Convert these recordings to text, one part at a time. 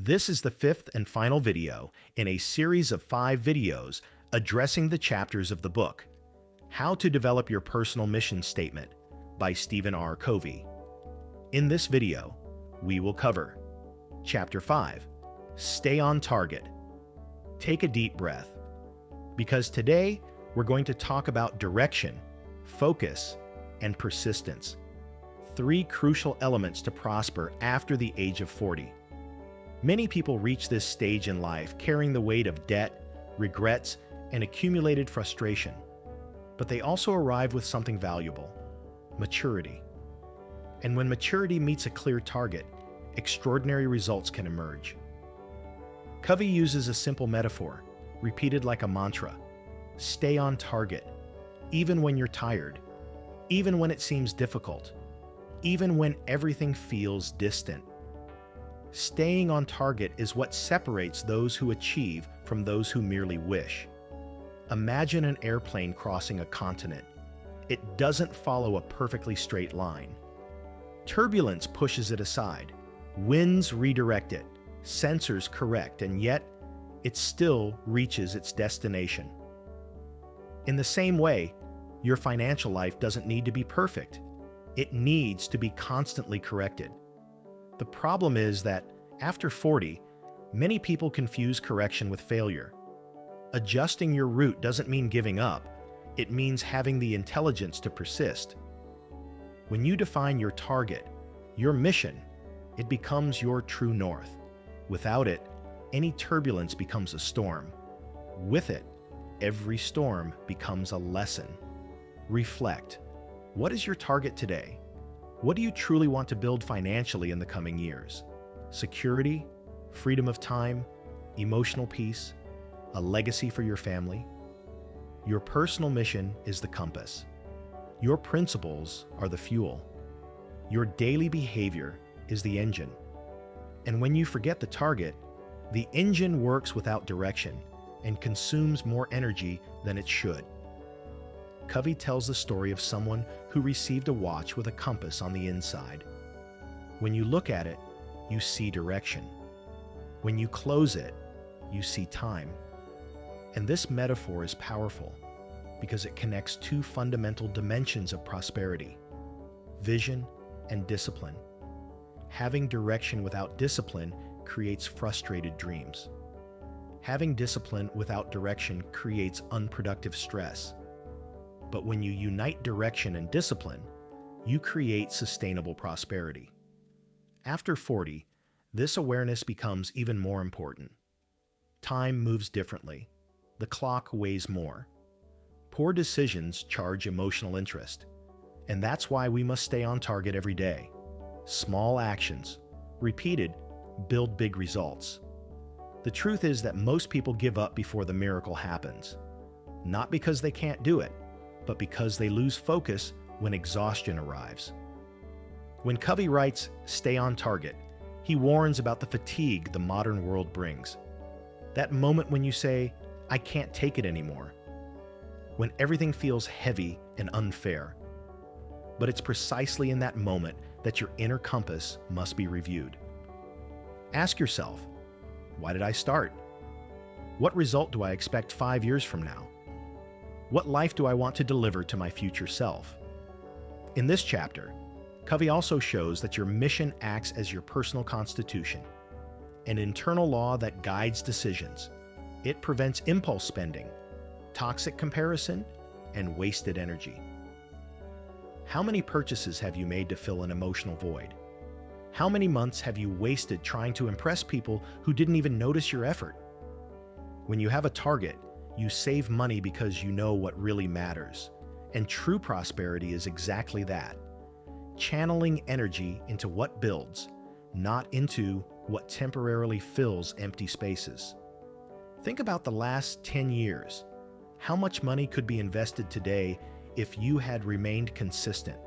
This is the fifth and final video in a series of 5 videos addressing the chapters of the book, How to Develop Your Personal Mission Statement by Stephen R. Covey. In this video, we will cover Chapter 5, Stay on Target. Take a deep breath, because today we're going to talk about direction, focus, and persistence, 3 crucial elements to prosper after the age of 40. Many people reach this stage in life carrying the weight of debt, regrets, and accumulated frustration. But they also arrive with something valuable: maturity. And when maturity meets a clear target, extraordinary results can emerge. Covey uses a simple metaphor, repeated like a mantra: stay on target, even when you're tired, even when it seems difficult, even when everything feels distant. Staying on target is what separates those who achieve from those who merely wish. Imagine an airplane crossing a continent. It doesn't follow a perfectly straight line. Turbulence pushes it aside, winds redirect it, sensors correct, and yet it still reaches its destination. In the same way, your financial life doesn't need to be perfect. It needs to be constantly corrected. The problem is that after 40, many people confuse correction with failure. Adjusting your route doesn't mean giving up. It means having the intelligence to persist. When you define your target, your mission, it becomes your true north. Without it, any turbulence becomes a storm. With it, every storm becomes a lesson. Reflect. What is your target today? What do you truly want to build financially in the coming years? Security, freedom of time, emotional peace, a legacy for your family? Your personal mission is the compass. Your principles are the fuel. Your daily behavior is the engine. And when you forget the target, the engine works without direction and consumes more energy than it should. Covey tells the story of someone who received a watch with a compass on the inside. When you look at it, you see direction. When you close it, you see time. And this metaphor is powerful because it connects 2 fundamental dimensions of prosperity: vision and discipline. Having direction without discipline creates frustrated dreams. Having discipline without direction creates unproductive stress. But when you unite direction and discipline, you create sustainable prosperity. After 40, this awareness becomes even more important. Time moves differently. The clock weighs more. Poor decisions charge emotional interest. And that's why we must stay on target every day. Small actions, repeated, build big results. The truth is that most people give up before the miracle happens. Not because they can't do it, but because they lose focus when exhaustion arrives. When Covey writes, "Stay on target," he warns about the fatigue the modern world brings. That moment when you say, "I can't take it anymore." When everything feels heavy and unfair. But it's precisely in that moment that your inner compass must be reviewed. Ask yourself, why did I start? What result do I expect 5 years from now? What life do I want to deliver to my future self? In this chapter, Covey also shows that your mission acts as your personal constitution, an internal law that guides decisions. It prevents impulse spending, toxic comparison, and wasted energy. How many purchases have you made to fill an emotional void? How many months have you wasted trying to impress people who didn't even notice your effort? When you have a target, you save money because you know what really matters. And true prosperity is exactly that. Channeling energy into what builds, not into what temporarily fills empty spaces. Think about the last 10 years. How much money could be invested today if you had remained consistent?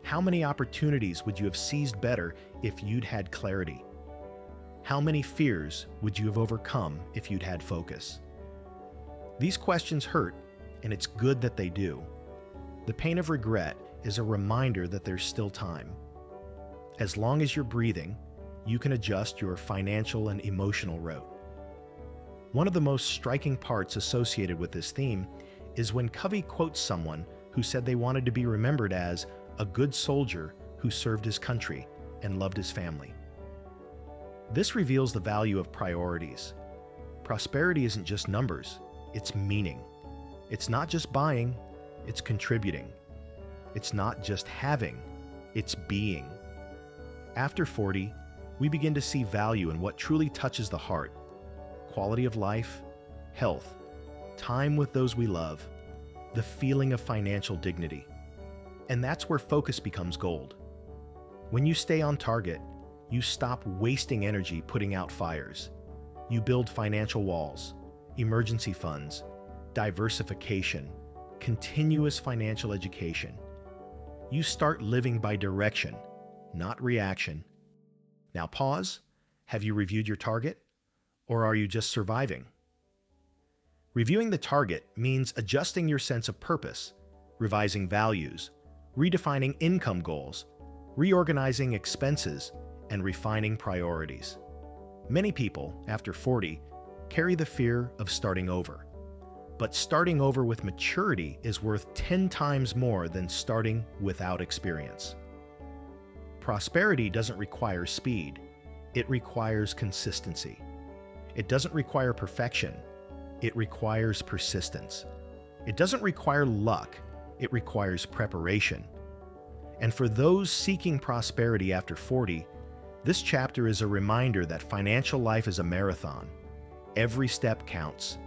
How many opportunities would you have seized better if you'd had clarity? How many fears would you have overcome if you'd had focus? These questions hurt, and it's good that they do. The pain of regret is a reminder that there's still time. As long as you're breathing, you can adjust your financial and emotional route. One of the most striking parts associated with this theme is when Covey quotes someone who said they wanted to be remembered as a good soldier who served his country and loved his family. This reveals the value of priorities. Prosperity isn't just numbers, it's meaning. It's not just buying, it's contributing. It's not just having, it's being. After 40, we begin to see value in what truly touches the heart: quality of life, health, time with those we love, the feeling of financial dignity. And that's where focus becomes gold. When you stay on target, you stop wasting energy putting out fires. You build financial walls, emergency funds, diversification, continuous financial education. You start living by direction, not reaction. Now pause. Have you reviewed your target? Or are you just surviving? Reviewing the target means adjusting your sense of purpose, revising values, redefining income goals, reorganizing expenses, and refining priorities. Many people, after 40, carry the fear of starting over. But starting over with maturity is worth 10 times more than starting without experience. Prosperity doesn't require speed. It requires consistency. It doesn't require perfection. It requires persistence. It doesn't require luck. It requires preparation. And for those seeking prosperity after 40, this chapter is a reminder that financial life is a marathon. Every step counts.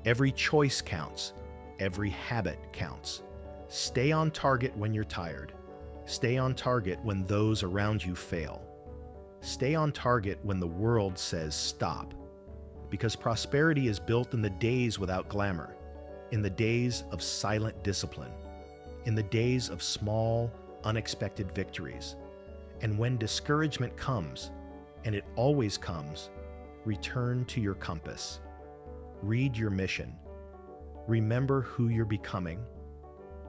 Every choice counts. Every habit counts. Stay on target when you're tired. Stay on target when those around you fail. Stay on target when the world says stop. Because prosperity is built in the days without glamour, in the days of silent discipline, in the days of small, unexpected victories. And when discouragement comes, and it always comes, return to your compass. Read your mission. Remember who you're becoming.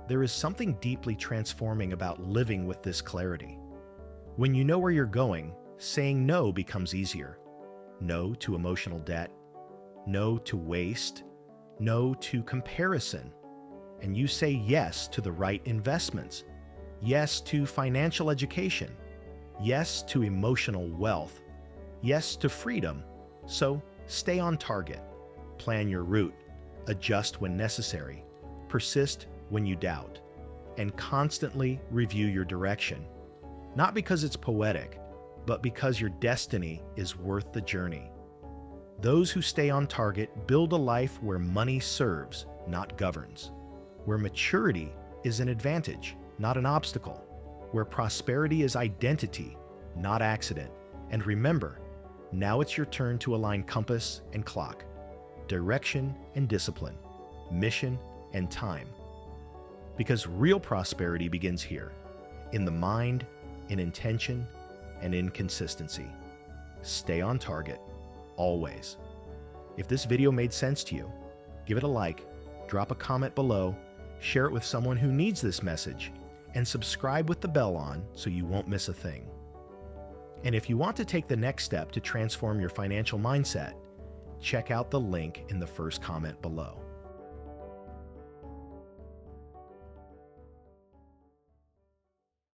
There is something deeply transforming about living with this clarity. When you know where you're going, saying no becomes easier. No to emotional debt. No to waste. No to comparison. And you say yes to the right investments. Yes to financial education. Yes to emotional wealth. Yes to freedom. So stay on target. Plan your route. Adjust when necessary. Persist when you doubt. And constantly review your direction. Not because it's poetic, but because your destiny is worth the journey. Those who stay on target build a life where money serves, not governs. Where maturity is an advantage, not an obstacle. Where prosperity is identity, not accident. And remember, now it's your turn to align compass and clock, direction and discipline, mission and time. Because real prosperity begins here, in the mind, in intention, and in consistency. Stay on target, always. If this video made sense to you, give it a like, drop a comment below, share it with someone who needs this message, and subscribe with the bell on so you won't miss a thing. And if you want to take the next step to transform your financial mindset, check out the link in the first comment below.